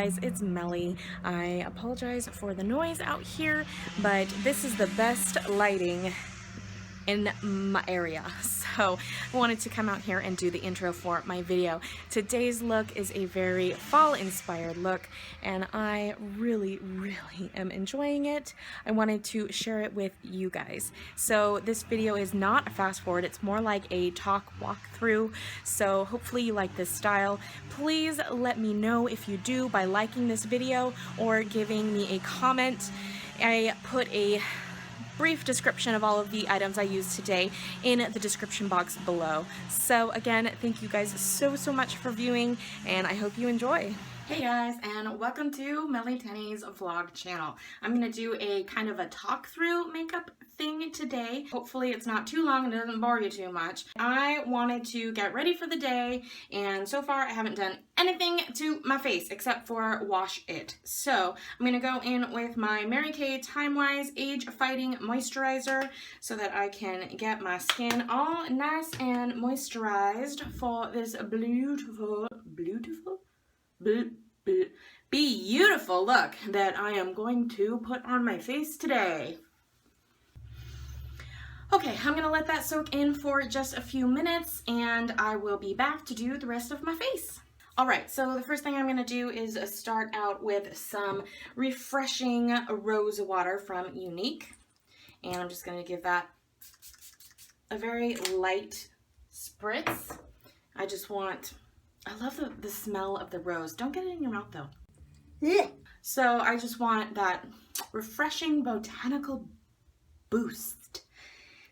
guys, it's Meli. I apologize for the noise out here, but this is the best lighting in my area, so I wanted to come out here and do the intro for my video. Today's look is a very fall inspired look and I really am enjoying it. I wanted to share it with you guys. So this video is not a fast forward, it's more like a walkthrough, so hopefully you like this style. Please let me know if you do by liking this video or giving me a comment. I put a brief description of all of the items I used today in the description box below. So again, thank you guys so much for viewing and I hope you enjoy. Hey guys, and welcome to MeliTenni's vlog channel. I'm going to do a kind of a talk through makeup thing today. Hopefully it's not too long and it doesn't bore you too much. I wanted to get ready for the day and so far I haven't done anything to my face except for wash it. So I'm going to go in with my Mary Kay Time Wise Age Fighting Moisturizer so that I can get my skin all nice and moisturized for this beautiful look that I am going to put on my face today. Okay, I'm gonna let that soak in for just a few minutes and I will be back to do the rest of my face. Alright, so the first thing I'm gonna do is start out with some refreshing rose water from Unique. And I'm just gonna give that a very light spritz. I love the smell of the rose. Don't get it in your mouth though. Yeah. So I just want that refreshing botanical boost.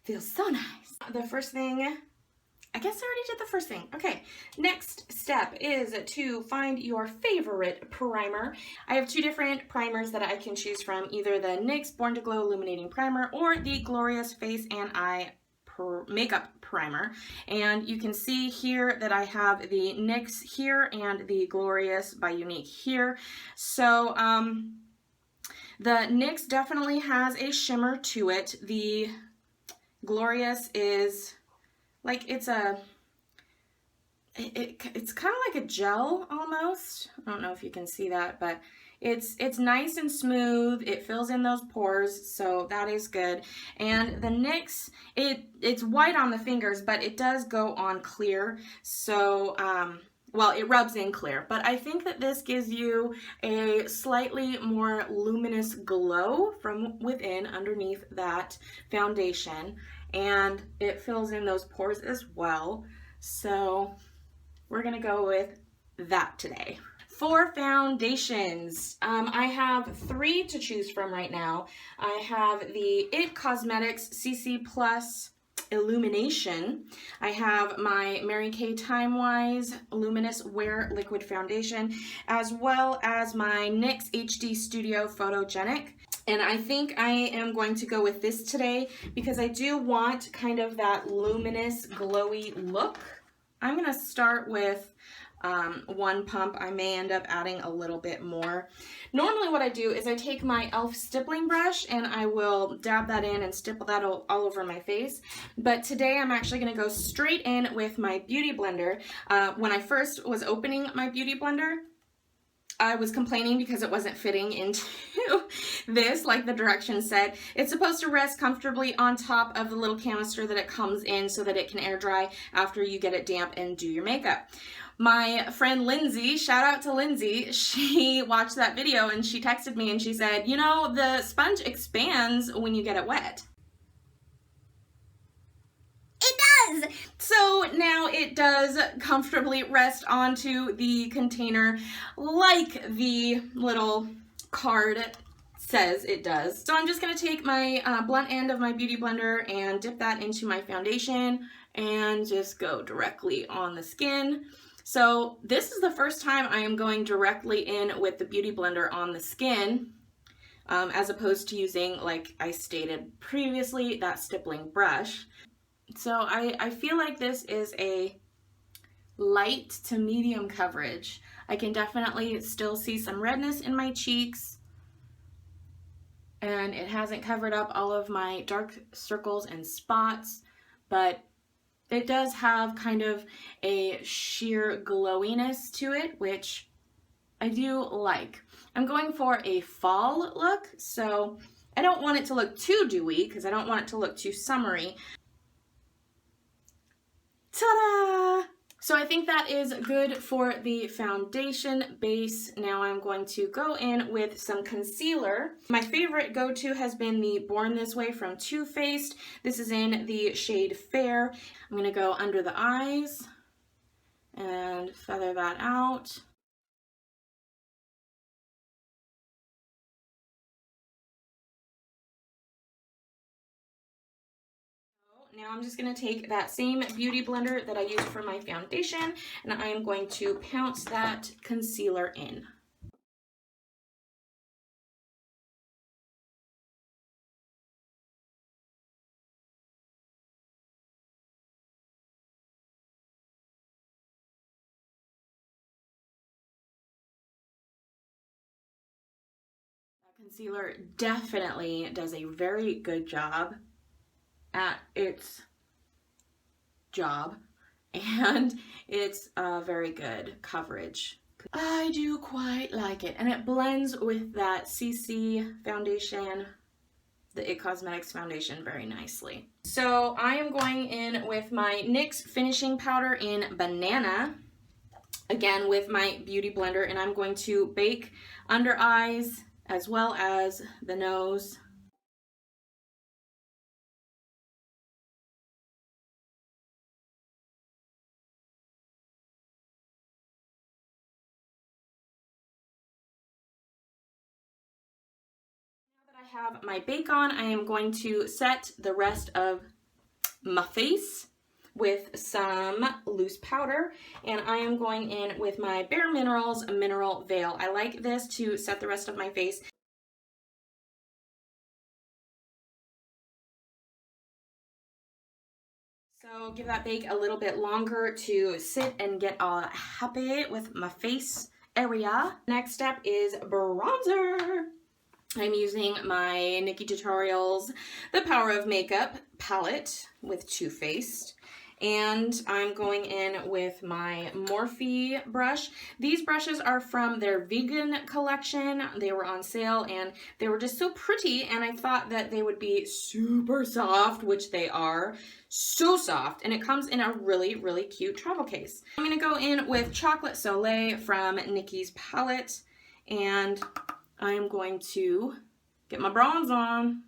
Feels so nice. The first thing, I guess I already did the first thing. Okay, next step is to find your favorite primer. I have two different primers that I can choose from, either the NYX Born to Glow Illuminating Primer or the Glorious Face and Eye Makeup Primer. And you can see here that I have the NYX here and the Glorious by Unique here. So the NYX definitely has a shimmer to it. The Glorious is like, it's kind of like a gel almost. I don't know if you can see that, but it's nice and smooth. It fills in those pores, so that is good. And the NYX, it's white on the fingers, but it does go on clear. So, well, it rubs in clear, but I think that this gives you a slightly more luminous glow from within underneath that foundation, and it fills in those pores as well. So we're gonna go with that today. For foundations, I have three to choose from right now. I have the IT Cosmetics CC Plus Illumination. I have my Mary Kay Time Wise Luminous Wear Liquid Foundation, as well as my NYX HD Studio Photogenic. And I think I am going to go with this today because I do want kind of that luminous, glowy look. I'm gonna start with one pump. I may end up adding a little bit more. Normally what I do is I take my e.l.f. stippling brush and I will dab that in and stipple that all over my face. But today I'm actually going to go straight in with my Beauty Blender. When I first was opening my Beauty Blender, I was complaining because it wasn't fitting into this like the directions said. It's supposed to rest comfortably on top of the little canister that it comes in so that it can air dry after you get it damp and do your makeup. My friend Lindsay, shout out to Lindsay, she watched that video and she texted me and she said, you know, the sponge expands when you get it wet. It does! So now it does comfortably rest onto the container like the little card says it does. So I'm just going to take my blunt end of my Beauty Blender and dip that into my foundation and just go directly on the skin. So this is the first time I am going directly in with the Beauty Blender on the skin, as opposed to using, like I stated previously, that stippling brush. So I feel like this is a light to medium coverage. I can definitely still see some redness in my cheeks, and it hasn't covered up all of my dark circles and spots, but it does have kind of a sheer glowiness to it, which I do like. I'm going for a fall look, so I don't want it to look too dewy because I don't want it to look too summery. Ta-da! So I think that is good for the foundation base. Now I'm going to go in with some concealer. My favorite go-to has been the Born This Way from Too Faced. This is in the shade Fair. I'm going to go under the eyes and feather that out. Now I'm just going to take that same beauty blender that I used for my foundation, and I am going to pounce that concealer in. That concealer definitely does a very good job at its job, and it's a very good coverage. I do quite like it, and it blends with that CC foundation, the IT Cosmetics foundation, very nicely. So I am going in with my NYX finishing powder in Banana, again with my beauty blender, and I'm going to bake under eyes as well as the nose. I have my bake on, I am going to set the rest of my face with some loose powder, and I am going in with my Bare Minerals Mineral Veil. I like this to set the rest of my face. So give that bake a little bit longer to sit and get all happy with my face area. Next step is bronzer. I'm using my Nikkie Tutorials The Power of Makeup palette with Too Faced, and I'm going in with my Morphe brush. These brushes are from their vegan collection. They were on sale and they were just so pretty, and I thought that they would be super soft, which they are. So soft, and it comes in a really, really cute travel case. I'm gonna go in with Chocolate Soleil from Nikkie's palette, and I am going to get my bronze on.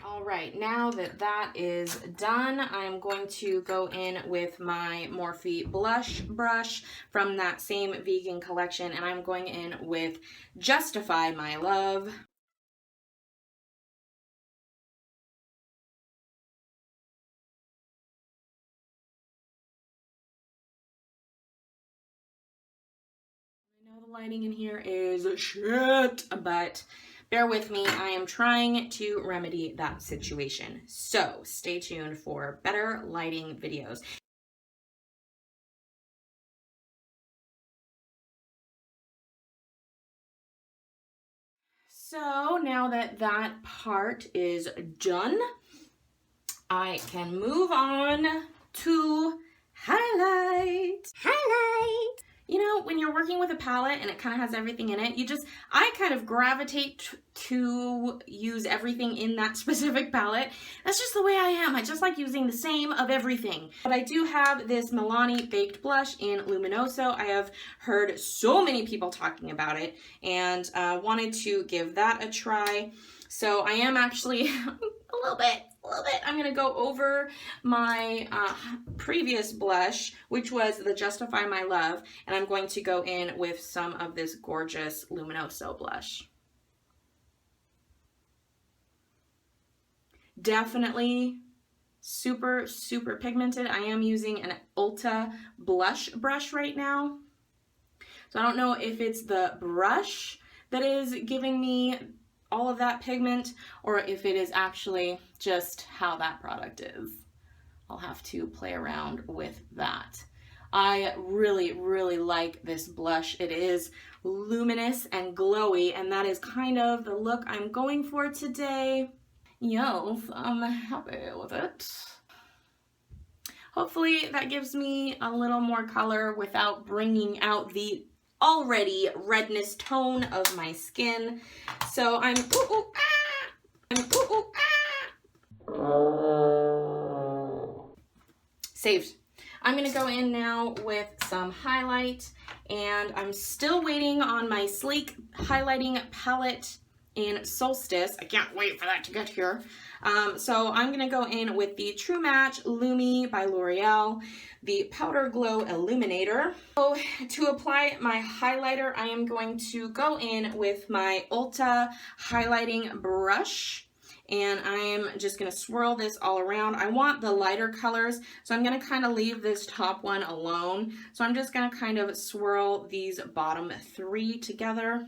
All right, now that that is done, I'm going to go in with my Morphe blush brush from that same vegan collection, and I'm going in with Justify My Love. I know the lighting in here is shit, but bear with me. I am trying to remedy that situation. So stay tuned for better lighting videos. So now that that part is done, I can move on to highlight. Highlight! You know, when you're working with a palette and it kind of has everything in it, I kind of gravitate to use everything in that specific palette. That's just the way I am. I just like using the same of everything. But I do have this Milani Baked Blush in Luminoso. I have heard so many people talking about it and wanted to give that a try. So I am actually a little bit. I'm gonna go over my previous blush, which was the Justify My Love, and I'm going to go in with some of this gorgeous Luminoso blush. Definitely super, super pigmented. I am using an Ulta blush brush right now. So I don't know if it's the brush that is giving me all of that pigment, or if it is actually just how that product is. I'll have to play around with that. I really, really like this blush. It is luminous and glowy, and that is kind of the look I'm going for today. Yes, I'm happy with it. Hopefully that gives me a little more color without bringing out the already redness tone of my skin. So I'm saved. I'm gonna go in now with some highlight, and I'm still waiting on my Sleek highlighting palette in Solstice. I can't wait for that to get here. So I'm gonna go in with the True Match Lumi by L'Oreal, the Powder Glow Illuminator. So to apply my highlighter, I am going to go in with my Ulta highlighting brush. And I'm just gonna swirl this all around. I want the lighter colors, so I'm gonna kind of leave this top one alone. So I'm just gonna kind of swirl these bottom three together.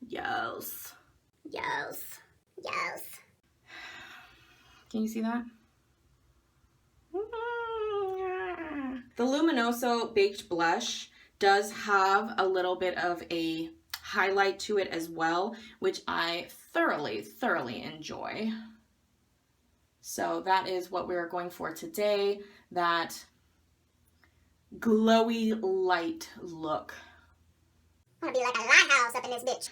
Yes. Yes. Yes. Can you see that? The Luminoso Baked Blush does have a little bit of a highlight to it as well, which I thoroughly, thoroughly enjoy. So that is what we're going for today, that glowy light look. I wanna be like a lighthouse up in this bitch.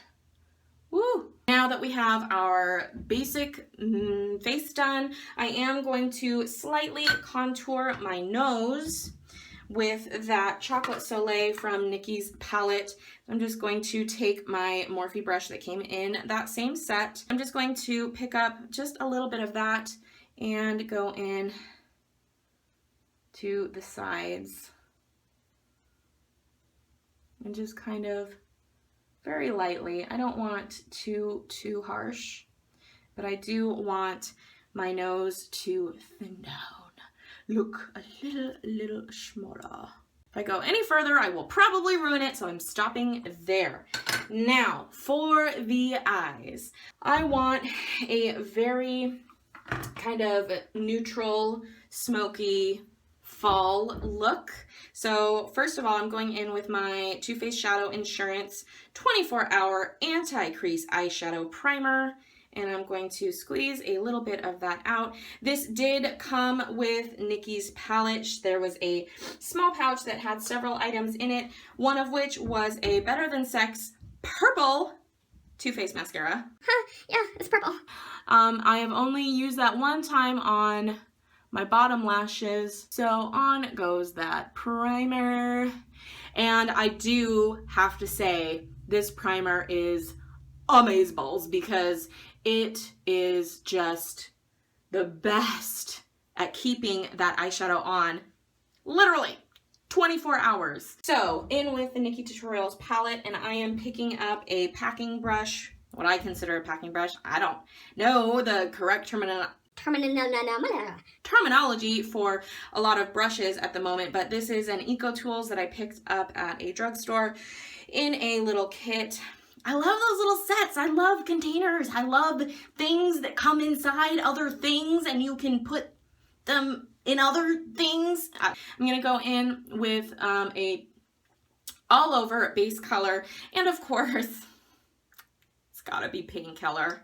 Woo! Now that we have our basic face done, I am going to slightly contour my nose with that Chocolate Soleil from Nikki's palette. I'm just going to take my Morphe brush that came in that same set. I'm just going to pick up just a little bit of that and go in to the sides and just kind of very lightly. I don't want too harsh, but I do want my nose to thin down. Look a little smaller. If I go any further, I will probably ruin it, so I'm stopping there. Now, for the eyes, I want a very kind of neutral, smoky fall look. So first of all, I'm going in with my Too Faced Shadow Insurance 24-hour anti-crease eyeshadow primer, and I'm going to squeeze a little bit of that out. This did come with Nikki's palette. There was a small pouch that had several items in it, one of which was a Better Than Sex purple Too Faced mascara. Yeah, it's purple. I have only used that one time on my bottom lashes, so on goes that primer. And I do have to say, this primer is amazeballs because it is just the best at keeping that eyeshadow on literally 24 hours. So in with the Nikki Tutorials palette, and I am picking up a packing brush, what I consider a packing brush. I don't know the correct terminology for a lot of brushes at the moment, but this is an Eco Tools that I picked up at a drugstore in a little kit. I love those little sets. I love containers. I love things that come inside other things and you can put them in other things. I'm gonna go in with a all over base color, and of course it's gotta be pink color.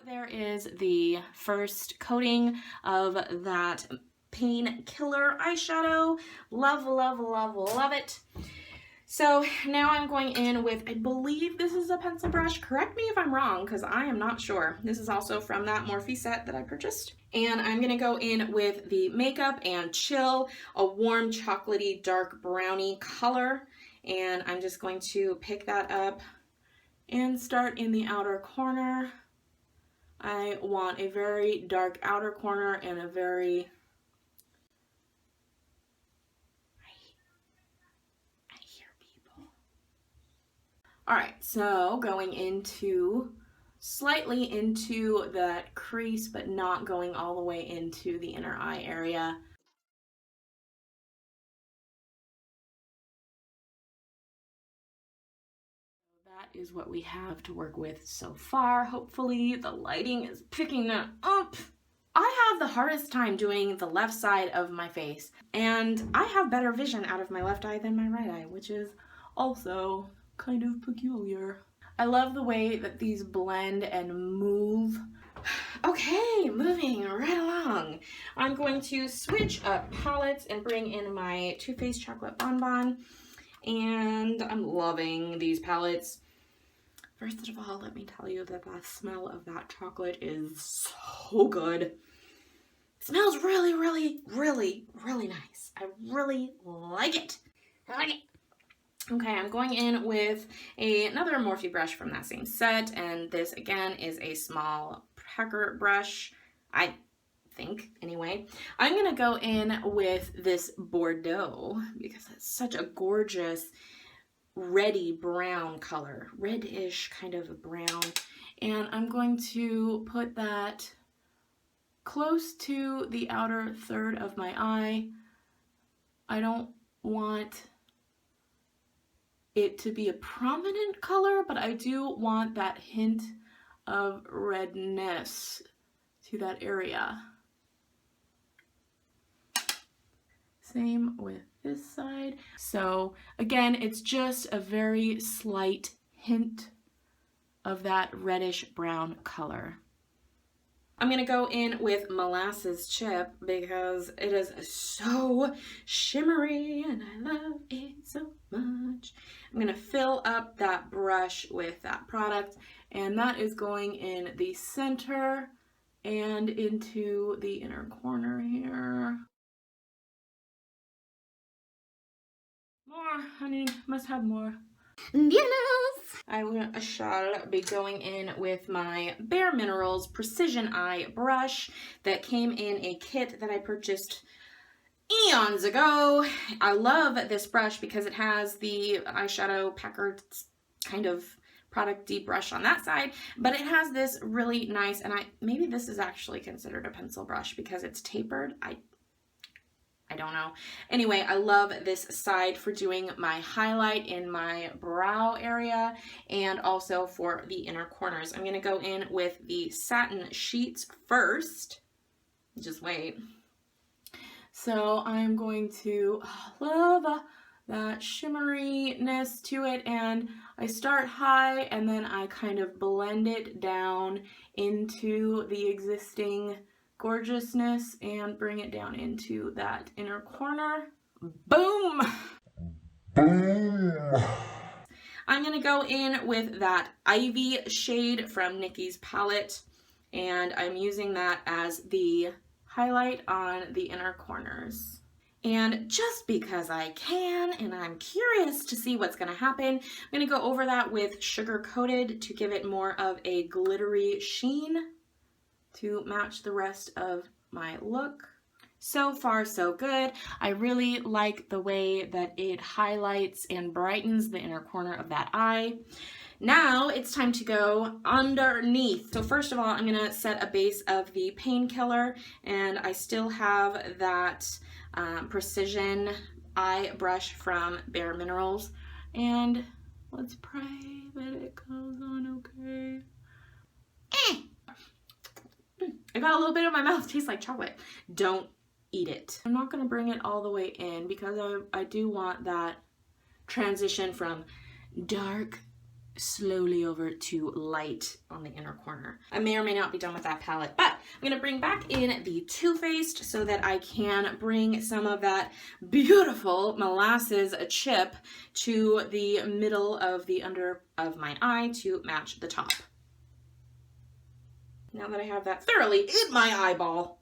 There is the first coating of that Painkiller eyeshadow. Love, love, love, love it. So now I'm going in with, I believe this is a pencil brush. Correct me if I'm wrong, because I am not sure. This is also from that Morphe set that I purchased. And I'm gonna go in with the Makeup and Chill, a warm chocolatey dark brownie color. And I'm just going to pick that up and start in the outer corner. I want a very dark outer corner and a very, I hear people. All right, so going into slightly into that crease, but not going all the way into the inner eye area. That is what we have to work with so far. Hopefully the lighting is picking that up. I have the hardest time doing the left side of my face, and I have better vision out of my left eye than my right eye, which is also kind of peculiar. I love the way that these blend and move. Okay, moving right along. I'm going to switch up palettes and bring in my Too Faced Chocolate Bonbon, and I'm loving these palettes. First of all, let me tell you that the smell of that chocolate is so good. It smells really, really, really, really nice. I really like it. I like it. Okay, I'm going in with another Morphe brush from that same set, and this again is a small pucker brush, I think, anyway. I'm gonna go in with this Bordeaux because it's such a gorgeous reddy brown color, reddish kind of a brown, and I'm going to put that close to the outer third of my eye. I don't want it to be a prominent color, but I do want that hint of redness to that area. Same with this side. So again, it's just a very slight hint of that reddish brown color. I'm gonna go in with Molasses Chip because it is so shimmery and I love it so much. I'm gonna fill up that brush with that product, and that is going in the center and into the inner corner here. More, honey, must have more. I shall be going in with my Bare Minerals Precision Eye brush that came in a kit that I purchased eons ago. I love this brush because it has the eyeshadow packer kind of product-y brush on that side, but it has this really nice, and maybe this is actually considered a pencil brush because it's tapered. I don't know. Anyway, I love this side for doing my highlight in my brow area and also for the inner corners. I'm going to go in with the Satin Sheets first. Just wait. So I'm going to love that shimmeriness to it, and I start high and then I kind of blend it down into the existing gorgeousness and bring it down into that inner corner. Boom! Boom! I'm gonna go in with that Ivy shade from Nikki's palette, and I'm using that as the highlight on the inner corners. And just because I can and I'm curious to see what's gonna happen, I'm gonna go over that with Sugar Coated to give it more of a glittery sheen to match the rest of my look. So far, so good. I really like the way that it highlights and brightens the inner corner of that eye. Now it's time to go underneath. So first of all, I'm gonna set a base of the Painkiller, and I still have that Precision Eye brush from Bare Minerals. And let's pray that it goes on okay. I got a little bit in my mouth, tastes like chocolate. Don't eat it. I'm not gonna bring it all the way in because I do want that transition from dark slowly over to light on the inner corner. I may or may not be done with that palette, but I'm gonna bring back in the Too Faced so that I can bring some of that beautiful Molasses Chip to the middle of the under of my eye to match the top. Now that I have that thoroughly in my eyeball.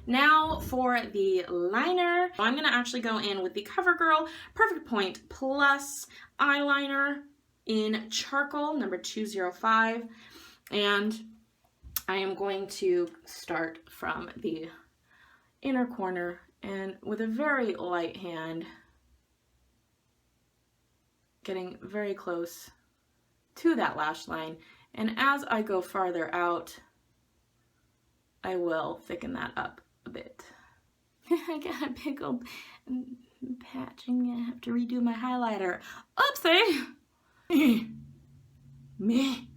Now for the liner. I'm going to actually go in with the Covergirl Perfect Point Plus eyeliner in Charcoal number 205. And I am going to start from the inner corner and with a very light hand, getting very close to that lash line And as I go farther out, I will thicken that up a bit. I got a big old patch. I'm gonna have to redo my highlighter. Oopsie! Me.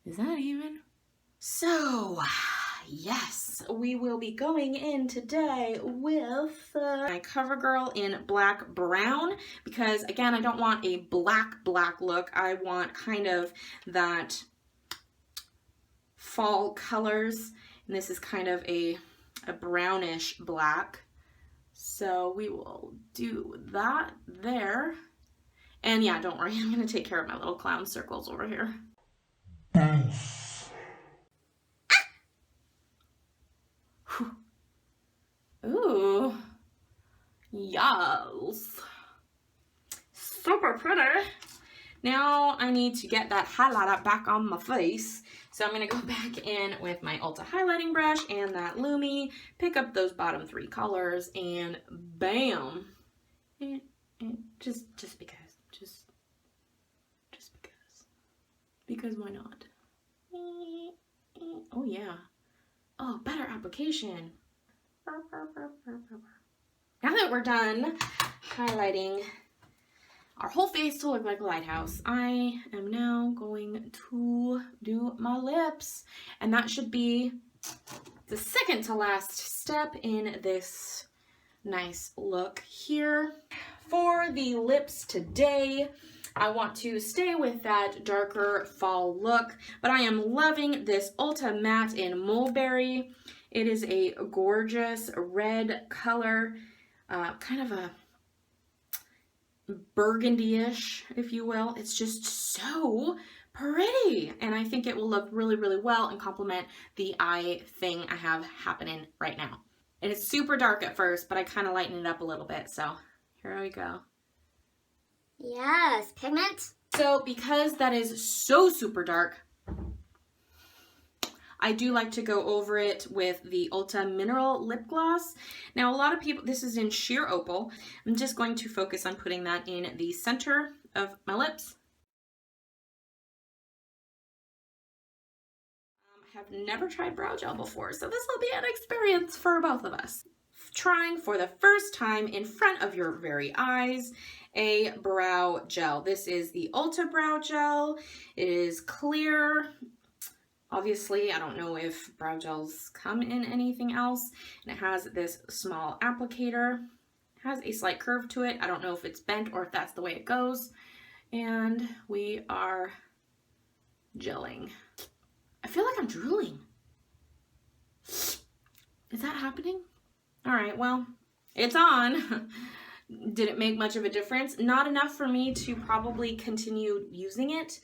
Is that even? So, yes, we will be going in today with my Covergirl in black brown because, again, I don't want a black look. I want kind of that fall colors, and this is kind of a brownish black. So we will do that there. And yeah, don't worry, I'm going to take care of my little clown circles over here. Ooh, yes, super pretty. Now I need to get that highlighter back on my face. So I'm going to go back in with my Ulta highlighting brush and that Lumi, pick up those bottom 3 colors, and bam. And just because. Just because. Because why not? Oh yeah. Oh, better application. Now that we're done highlighting our whole face to look like a lighthouse, I am now going to do my lips. And that should be the second to last step in this nice look here. For the lips today, I want to stay with that darker fall look, but I am loving this Ulta Matte in Mulberry. It is a gorgeous red color, kind of a burgundy-ish, if you will. It's just so pretty, and I think it will look really, really well and complement the eye thing I have happening right now. And it's super dark at first, but I kind of lighten it up a little bit, so here we go. Yes, pigment. So because that is so super dark, I do like to go over it with the Ulta Mineral Lip Gloss. Now a lot of people, this is in Sheer Opal. I'm just going to focus on putting that in the center of my lips. I have never tried brow gel before, so this will be an experience for both of us. Trying for the first time in front of your very eyes, a brow gel. This is the Ulta Brow Gel. It is clear. Obviously, I don't know if brow gels come in anything else. And it has this small applicator. It has a slight curve to it. I don't know if it's bent or if that's the way it goes. And we are gelling. I feel like I'm drooling. Is that happening? All right, well, it's on. Did it make much of a difference? Not enough for me to probably continue using it.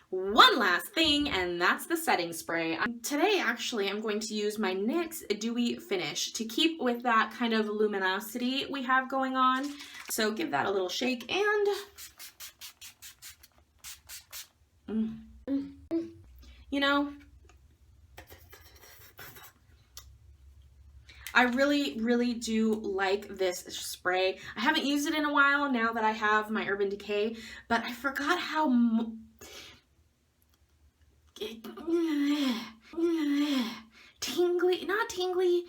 One last thing, and that's the setting spray. Today, actually, I'm going to use my NYX Dewy Finish to keep with that kind of luminosity we have going on. So give that a little shake and, you know, I really, really do like this spray. I haven't used it in a while now that I have my Urban Decay, but I forgot how tingly,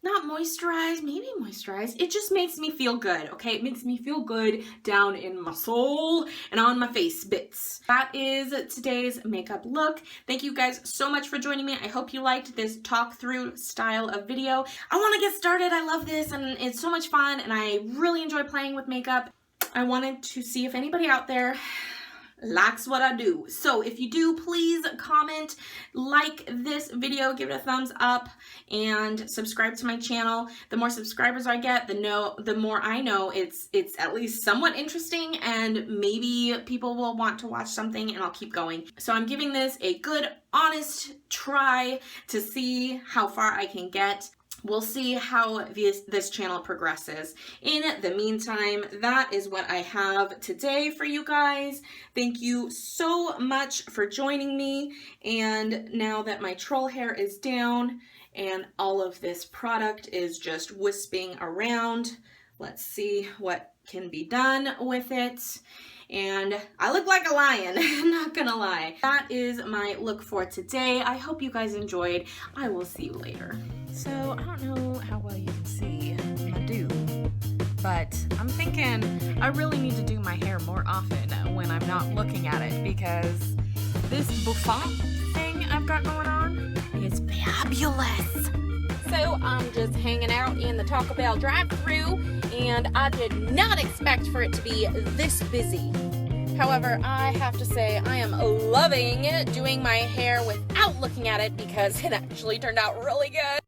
not moisturized, maybe moisturized. It just makes me feel good, okay? It makes me feel good down in my soul and on my face bits. That is today's makeup look. Thank you guys so much for joining me. I hope you liked this talk through style of video. I want to get started. I love this and it's so much fun and I really enjoy playing with makeup. I wanted to see if anybody out there likes what I do. So if you do, please comment, like this video, give it a thumbs up, and subscribe to my channel. The more subscribers I get, the more I know it's at least somewhat interesting, and maybe people will want to watch something and I'll keep going. So I'm giving this a good, honest try to see how far I can get. We'll see how this channel progresses. In the meantime, that is what I have today for you guys. Thank you so much for joining me. And now that my troll hair is down and all of this product is just wisping around, let's see what can be done with it. and I look like a lion, not gonna lie. That is my look for today. I hope you guys enjoyed. I will see you later. So I don't know how well you can see my do, but I'm thinking I really need to do my hair more often when I'm not looking at it, because this bouffant thing I've got going on is fabulous. So I'm just hanging out in the Taco Bell drive-thru, and I did not expect for it to be this busy. However, I have to say I am loving doing my hair without looking at it, because it actually turned out really good.